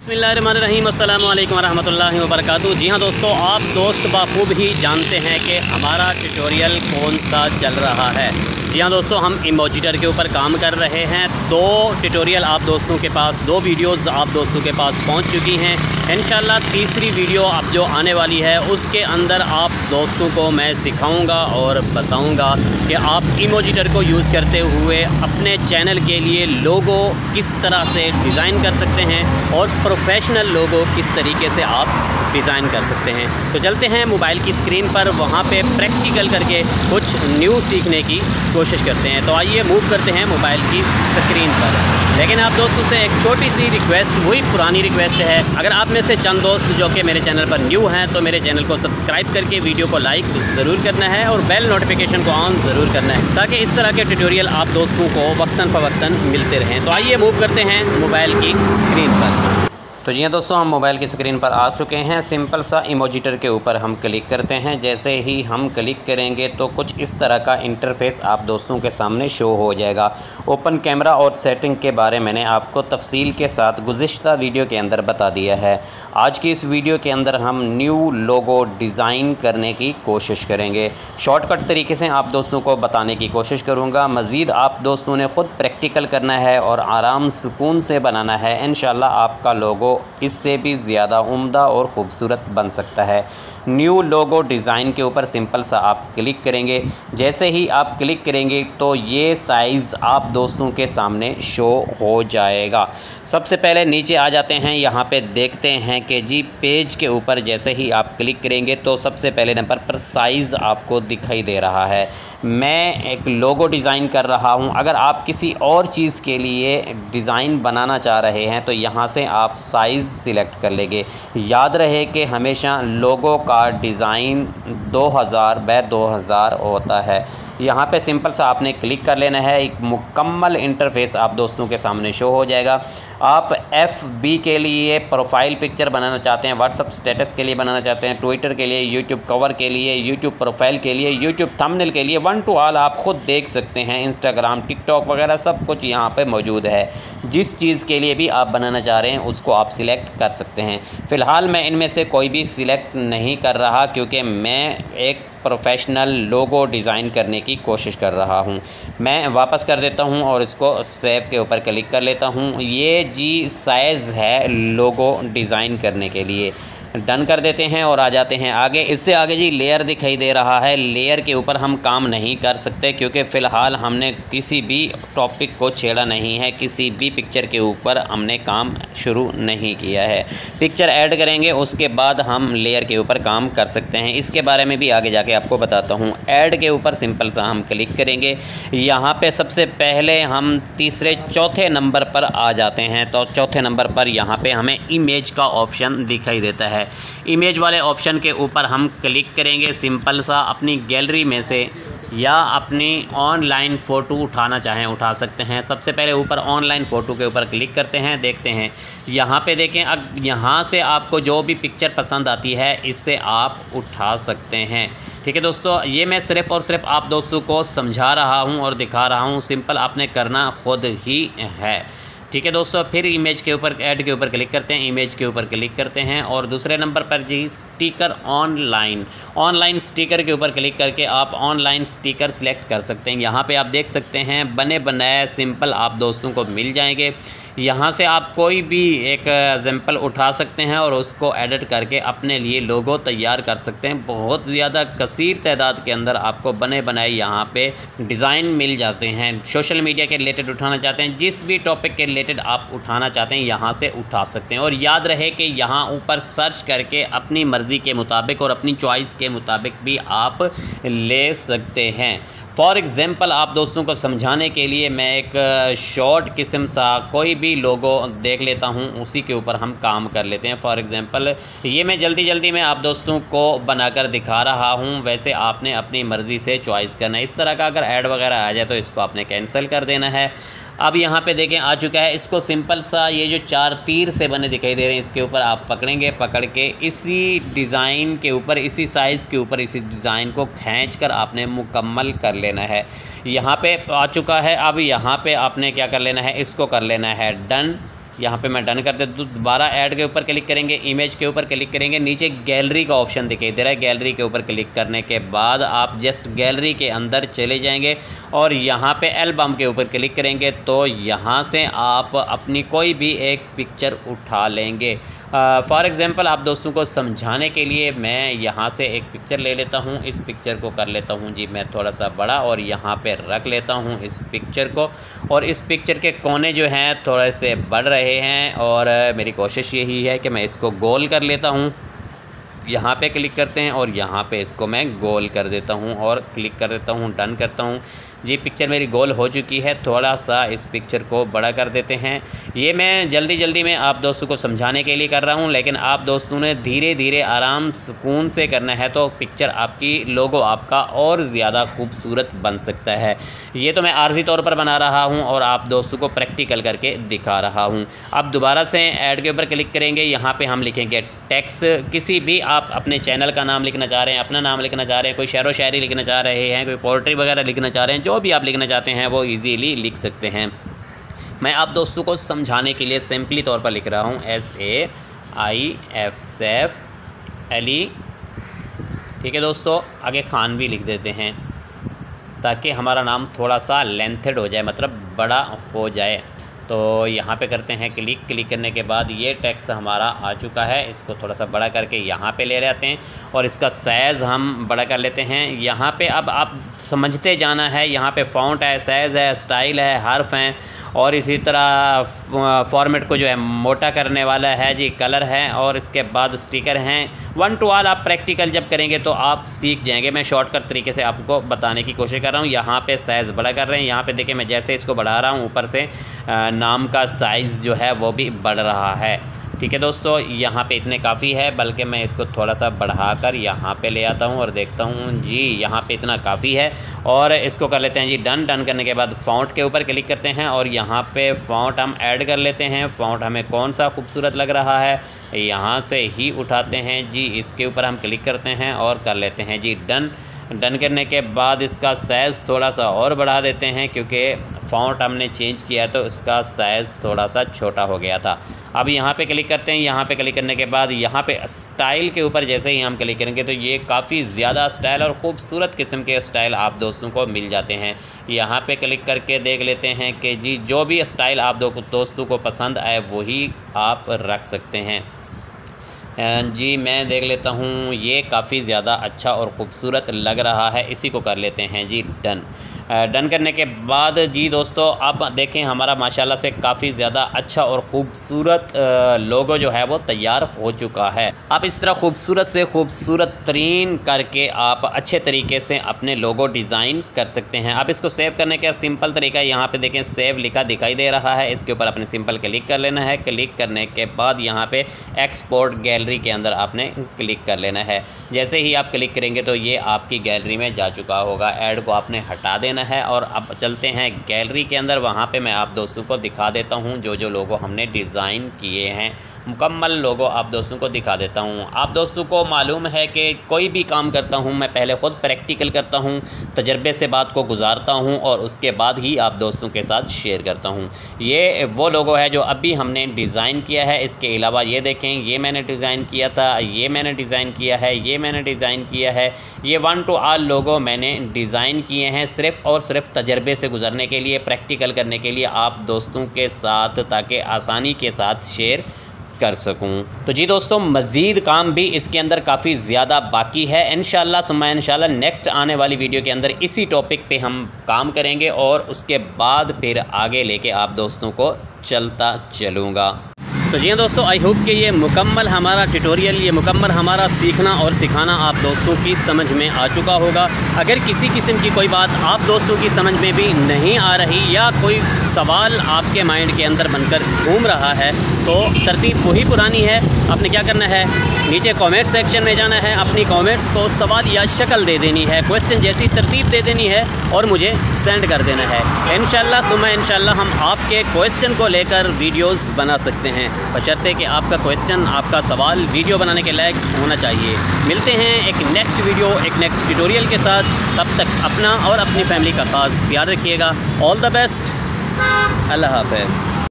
बिस्मिल्लाहिर्रहमानिर्रहीम अस्सलाम वालेकुम रहमतुल्लाहि व बरकातुहू। जी हाँ दोस्तों, आप दोस्त बाखूब ही जानते हैं कि हमारा ट्यूटोरियल कौन सा चल रहा है। जी हाँ दोस्तों, हम इमोजीटर के ऊपर काम कर रहे हैं। दो ट्यूटोरियल आप दोस्तों के पास, दो वीडियोस आप दोस्तों के पास पहुंच चुकी हैं। इंशाल्लाह तीसरी वीडियो अब जो आने वाली है उसके अंदर आप दोस्तों को मैं सिखाऊंगा और बताऊंगा कि आप इमोजीटर को यूज़ करते हुए अपने चैनल के लिए लोगो किस तरह से डिज़ाइन कर सकते हैं और प्रोफेशनल लोगो किस तरीके से आप डिज़ाइन कर सकते हैं। तो चलते हैं मोबाइल की स्क्रीन पर, वहाँ पे प्रैक्टिकल करके कुछ न्यू सीखने की कोशिश करते हैं। तो आइए मूव करते हैं मोबाइल की स्क्रीन पर। लेकिन आप दोस्तों से एक छोटी सी रिक्वेस्ट, वही पुरानी रिक्वेस्ट है, अगर आप में से चंद दोस्त जो कि मेरे चैनल पर न्यू हैं तो मेरे चैनल को सब्सक्राइब करके वीडियो को लाइक ज़रूर करना है और बेल नोटिफिकेशन को ऑन ज़रूर करना है ताकि इस तरह के ट्यूटोरियल आप दोस्तों को वक्तन फ़वक्तन मिलते रहें। तो आइए मूव करते हैं मोबाइल की स्क्रीन पर। तो जी दोस्तों, हम मोबाइल की स्क्रीन पर आ चुके हैं। सिंपल सा इमोजीटर के ऊपर हम क्लिक करते हैं। जैसे ही हम क्लिक करेंगे तो कुछ इस तरह का इंटरफेस आप दोस्तों के सामने शो हो जाएगा। ओपन कैमरा और सेटिंग के बारे मैंने आपको तफसील के साथ गुज़िश्ता वीडियो के अंदर बता दिया है। आज की इस वीडियो के अंदर हम न्यू लोगो डिज़ाइन करने की कोशिश करेंगे। शॉर्टकट तरीके से आप दोस्तों को बताने की कोशिश करूँगा। मज़ीद आप दोस्तों ने ख़ुद प्रैक्टिकल करना है और आराम सुकून से बनाना है। इंशाल्लाह आपका लोगो इससे भी ज़्यादा उम्दा और ख़ूबसूरत बन सकता है। न्यू लोगो डिज़ाइन के ऊपर सिंपल सा आप क्लिक करेंगे। जैसे ही आप क्लिक करेंगे तो ये साइज़ आप दोस्तों के सामने शो हो जाएगा। सबसे पहले नीचे आ जाते हैं, यहाँ पे देखते हैं कि जी पेज के ऊपर जैसे ही आप क्लिक करेंगे तो सबसे पहले नंबर पर साइज़ आपको दिखाई दे रहा है। मैं एक लोगो डिज़ाइन कर रहा हूँ। अगर आप किसी और चीज़ के लिए डिज़ाइन बनाना चाह रहे हैं तो यहाँ से आप साइज़ सिलेक्ट कर लेंगे। याद रहे कि हमेशा लोगो का डिज़ाइन 2000 बाय 2000 होता है। यहाँ पे सिंपल सा आपने क्लिक कर लेना है। एक मुकम्मल इंटरफेस आप दोस्तों के सामने शो हो जाएगा। आप FB के लिए प्रोफाइल पिक्चर बनाना चाहते हैं, व्हाट्सअप स्टेटस के लिए बनाना चाहते हैं, ट्विटर के लिए, यूट्यूब कवर के लिए, यूट्यूब प्रोफाइल के लिए, यूट्यूब थंबनेल के लिए, वन टू ऑल आप ख़ुद देख सकते हैं। इंस्टाग्राम, टिकटॉक वगैरह सब कुछ यहाँ पे मौजूद है। जिस चीज़ के लिए भी आप बनाना चाह रहे हैं उसको आप सिलेक्ट कर सकते हैं। फ़िलहाल मैं इनमें से कोई भी सिलेक्ट नहीं कर रहा क्योंकि मैं एक प्रोफेशनल लोगो डिज़ाइन करने की कोशिश कर रहा हूं। मैं वापस कर देता हूं और इसको सेव के ऊपर क्लिक कर लेता हूं। ये जी साइज़ है लोगो डिज़ाइन करने के लिए। डन कर देते हैं और आ जाते हैं आगे। इससे आगे जी लेयर दिखाई दे रहा है। लेयर के ऊपर हम काम नहीं कर सकते क्योंकि फ़िलहाल हमने किसी भी टॉपिक को छेड़ा नहीं है, किसी भी पिक्चर के ऊपर हमने काम शुरू नहीं किया है। पिक्चर ऐड करेंगे उसके बाद हम लेयर के ऊपर काम कर सकते हैं। इसके बारे में भी आगे जाके आपको बताता हूँ। ऐड के ऊपर सिंपल सा हम क्लिक करेंगे। यहाँ पर सबसे पहले हम चौथे नंबर पर आ जाते हैं। तो चौथे नंबर पर यहाँ पर हमें इमेज का ऑप्शन दिखाई देता है। इमेज वाले ऑप्शन के ऊपर हम क्लिक करेंगे। सिंपल सा अपनी गैलरी में से या अपनी ऑनलाइन फ़ोटो उठाना चाहें उठा सकते हैं। सबसे पहले ऊपर ऑनलाइन फ़ोटो के ऊपर क्लिक करते हैं। देखते हैं यहाँ पे, देखें अब यहाँ से आपको जो भी पिक्चर पसंद आती है इससे आप उठा सकते हैं। ठीक है दोस्तों, ये मैं सिर्फ़ और सिर्फ आप दोस्तों को समझा रहा हूँ और दिखा रहा हूँ। सिंपल आपने करना खुद ही है। ठीक है दोस्तों, फिर इमेज के ऊपर, ऐड के ऊपर क्लिक करते हैं। इमेज के ऊपर क्लिक करते हैं और दूसरे नंबर पर जी स्टिकर ऑनलाइन स्टिकर के ऊपर क्लिक करके आप ऑनलाइन स्टिकर सिलेक्ट कर सकते हैं। यहाँ पे आप देख सकते हैं बने बनाए सिंपल आप दोस्तों को मिल जाएंगे। यहाँ से आप कोई भी एक एग्जाम्पल उठा सकते हैं और उसको एडिट करके अपने लिए लोगो तैयार कर सकते हैं। बहुत ज़्यादा कसीर तादाद के अंदर आपको बने बनाए यहाँ पे डिज़ाइन मिल जाते हैं। सोशल मीडिया के रिलेटेड उठाना चाहते हैं, जिस भी टॉपिक के रिलेटेड आप उठाना चाहते हैं यहाँ से उठा सकते हैं। और याद रहे कि यहाँ ऊपर सर्च करके अपनी मर्ज़ी के मुताबिक और अपनी चॉइस के मुताबिक भी आप ले सकते हैं। फॉर एग्ज़ाम्पल आप दोस्तों को समझाने के लिए मैं एक शॉर्ट किस्म सा कोई भी लोगो देख लेता हूं, उसी के ऊपर हम काम कर लेते हैं। फॉर एग्ज़ाम्पल ये मैं जल्दी में आप दोस्तों को बनाकर दिखा रहा हूं। वैसे आपने अपनी मर्ज़ी से चॉइस करना है। इस तरह का अगर ऐड वगैरह आ जाए तो इसको आपने कैंसिल कर देना है। अब यहाँ पे देखें आ चुका है। इसको सिंपल सा ये जो 4 तीर से बने दिखाई दे रहे हैं इसके ऊपर आप पकड़ेंगे। पकड़ के इसी डिज़ाइन के ऊपर, इसी साइज़ के ऊपर, इसी डिज़ाइन को खींचकर आपने मुकम्मल कर लेना है। यहाँ पे आ चुका है। अब यहाँ पे आपने क्या कर लेना है, इसको कर लेना है डन। यहाँ पे मैं डन कर देता हूँ। दोबारा ऐड के ऊपर क्लिक करेंगे, इमेज के ऊपर क्लिक करेंगे, नीचे गैलरी का ऑप्शन दिखाई दे रहा है। गैलरी के ऊपर क्लिक करने के बाद आप जस्ट गैलरी के अंदर चले जाएंगे और यहाँ पे एल्बम के ऊपर क्लिक करेंगे तो यहाँ से आप अपनी कोई भी एक पिक्चर उठा लेंगे। फॉर एग्ज़ाम्पल आप दोस्तों को समझाने के लिए मैं यहाँ से एक पिक्चर ले लेता हूँ। इस पिक्चर को कर लेता हूँ जी मैं थोड़ा सा बड़ा और यहाँ पे रख लेता हूँ इस पिक्चर को। और इस पिक्चर के कोने जो हैं थोड़े से बढ़ रहे हैं और मेरी कोशिश यही है कि मैं इसको गोल कर लेता हूँ। यहाँ पे क्लिक करते हैं और यहाँ पे इसको मैं गोल कर देता हूँ और क्लिक कर देता हूँ, डन करता हूँ जी। पिक्चर मेरी गोल हो चुकी है। थोड़ा सा इस पिक्चर को बड़ा कर देते हैं। ये मैं जल्दी में आप दोस्तों को समझाने के लिए कर रहा हूँ, लेकिन आप दोस्तों ने धीरे धीरे आराम सुकून से करना है तो पिक्चर आपकी, लोगो आपका और ज़्यादा खूबसूरत बन सकता है। ये तो मैं आर्जी तौर पर बना रहा हूँ और आप दोस्तों को प्रैक्टिकल करके दिखा रहा हूँ। अब दोबारा से ऐड के ऊपर क्लिक करेंगे। यहाँ पर हम लिखेंगे टेक्स्ट, किसी भी आप अपने चैनल का नाम लिखना चाह रहे हैं, अपना नाम लिखना चाह रहे हैं, कोई शेरो शायरी लिखना चाह रहे हैं, कोई पोइट्री वगैरह लिखना चाह रहे हैं, जो भी आप लिखना चाहते हैं वो इजीली लिख सकते हैं। मैं आप दोस्तों को समझाने के लिए सिंपली तौर पर लिख रहा हूँ SAIF सैफ अली। ठीक है दोस्तों, आगे खान भी लिख देते हैं ताकि हमारा नाम थोड़ा सा लेंथेड हो जाए, मतलब बड़ा हो जाए। तो यहाँ पे करते हैं क्लिक करने के बाद ये टेक्स्ट हमारा आ चुका है। इसको थोड़ा सा बड़ा करके यहाँ पे ले आते हैं और इसका साइज़ हम बड़ा कर लेते हैं। यहाँ पे अब आप समझते जाना है। यहाँ पे फ़ॉन्ट है, साइज़ है, स्टाइल है, हर्फ हैं और इसी तरह फॉर्मेट को जो है मोटा करने वाला है जी, कलर है और इसके बाद स्टिकर हैं। 1 to all आप प्रैक्टिकल जब करेंगे तो आप सीख जाएंगे। मैं शॉर्टकट तरीके से आपको बताने की कोशिश कर रहा हूँ। यहाँ पे साइज़ बड़ा कर रहे हैं। यहाँ पे देखिए मैं जैसे इसको बढ़ा रहा हूँ ऊपर से नाम का साइज़ जो है वो भी बढ़ रहा है। ठीक है दोस्तों, यहाँ पे इतने काफ़ी है, बल्कि मैं इसको थोड़ा सा बढ़ाकर यहाँ पे ले आता हूँ और देखता हूँ जी यहाँ पे इतना काफ़ी है। और इसको कर लेते हैं जी डन करने के बाद फ़ॉन्ट के ऊपर क्लिक करते हैं और यहाँ पे फ़ॉन्ट हम ऐड कर लेते हैं। फ़ॉन्ट हमें कौन सा खूबसूरत लग रहा है यहाँ से ही उठाते हैं जी, इसके ऊपर हम क्लिक करते हैं और कर लेते हैं जी डन करने के बाद इसका साइज़ थोड़ा सा और बढ़ा देते हैं क्योंकि फ़ॉन्ट हमने चेंज किया है तो इसका साइज़ थोड़ा सा छोटा हो गया था। अब यहाँ पे क्लिक करते हैं। यहाँ पे क्लिक करने के बाद यहाँ पे स्टाइल के ऊपर जैसे ही हम क्लिक करेंगे तो ये काफ़ी ज़्यादा स्टाइल और ख़ूबसूरत किस्म के स्टाइल आप दोस्तों को मिल जाते हैं। यहाँ पे क्लिक करके देख लेते हैं कि जी जो भी स्टाइल आप दोस्तों को पसंद आए वही आप रख सकते हैं। जी मैं देख लेता हूँ, ये काफ़ी ज़्यादा अच्छा और ख़ूबसूरत लग रहा है। इसी को कर लेते हैं जी डन करने के बाद जी दोस्तों अब देखें हमारा माशाल्लाह से काफ़ी ज़्यादा अच्छा और ख़ूबसूरत लोगो जो है वो तैयार हो चुका है। अब इस तरह ख़ूबसूरत से ख़ूबसूरत तरीन करके आप अच्छे तरीके से अपने लोगो डिज़ाइन कर सकते हैं। अब इसको सेव करने का सिंपल तरीका है, यहाँ पे देखें सेव लिखा दिखाई दे रहा है, इसके ऊपर अपने सिंपल क्लिक कर लेना है। क्लिक करने के बाद यहाँ पे एक्सपोर्ट गैलरी के अंदर आपने क्लिक कर लेना है। जैसे ही आप क्लिक करेंगे तो ये आपकी गैलरी में जा चुका होगा। ऐड को आपने हटा देना है और अब चलते हैं गैलरी के अंदर। वहाँ पे मैं आप दोस्तों को दिखा देता हूँ जो लोगो हमने डिज़ाइन किए हैं, मुकम्मल लोगो आप दोस्तों को दिखा देता हूँ। आप दोस्तों को मालूम है कि कोई भी काम करता हूँ मैं पहले ख़ुद प्रैक्टिकल करता हूँ, तजर्बे से बात को गुजारता हूँ और उसके बाद ही आप दोस्तों के साथ शेयर करता हूँ। ये वो लोगो है जो अभी हमने डिज़ाइन किया है। इसके अलावा ये देखें, ये मैंने डिज़ाइन किया था, ये मैंने डिज़ाइन किया है, ये मैंने डिज़ाइन किया है। ये 1 to all लोगो मैंने डिज़ाइन किए हैं सिर्फ़ और सिर्फ तजर्बे से गुजरने के लिए, प्रैक्टिकल करने के लिए आप दोस्तों के साथ, ताकि आसानी के साथ शेयर कर सकूं। तो जी दोस्तों मज़ीद काम भी इसके अंदर काफ़ी ज़्यादा बाकी है। इंशाल्लाह सुम्मा इंशाल्लाह नेक्स्ट आने वाली वीडियो के अंदर इसी टॉपिक पे हम काम करेंगे और उसके बाद फिर आगे लेके आप दोस्तों को चलता चलूँगा। तो जी दोस्तों आई होप कि ये मुकम्मल हमारा ट्यूटोरियल, ये मुकम्मल हमारा सीखना और सिखाना आप दोस्तों की समझ में आ चुका होगा। अगर किसी किस्म की कोई बात आप दोस्तों की समझ में भी नहीं आ रही या कोई सवाल आपके माइंड के अंदर बनकर घूम रहा है तो तरतीब वही पुरानी है। आपने क्या करना है, नीचे कमेंट सेक्शन में जाना है, अपनी कमेंट्स को सवाल या शक्ल दे देनी है, क्वेश्चन जैसी तरतीब दे देनी है और मुझे सेंड कर देना है। इंशाल्लाह सुम्मा इंशाल्लाह हम आपके क्वेश्चन को लेकर वीडियोस बना सकते हैं, बशर्ते कि आपका क्वेश्चन, आपका सवाल वीडियो बनाने के लायक होना चाहिए। मिलते हैं एक नेक्स्ट वीडियो, एक नेक्स्ट ट्यूटोरियल के साथ। तब तक अपना और अपनी फैमिली का खास ख्याल रखिएगा। ऑल द बेस्ट, अल्लाह हाफ़िज़।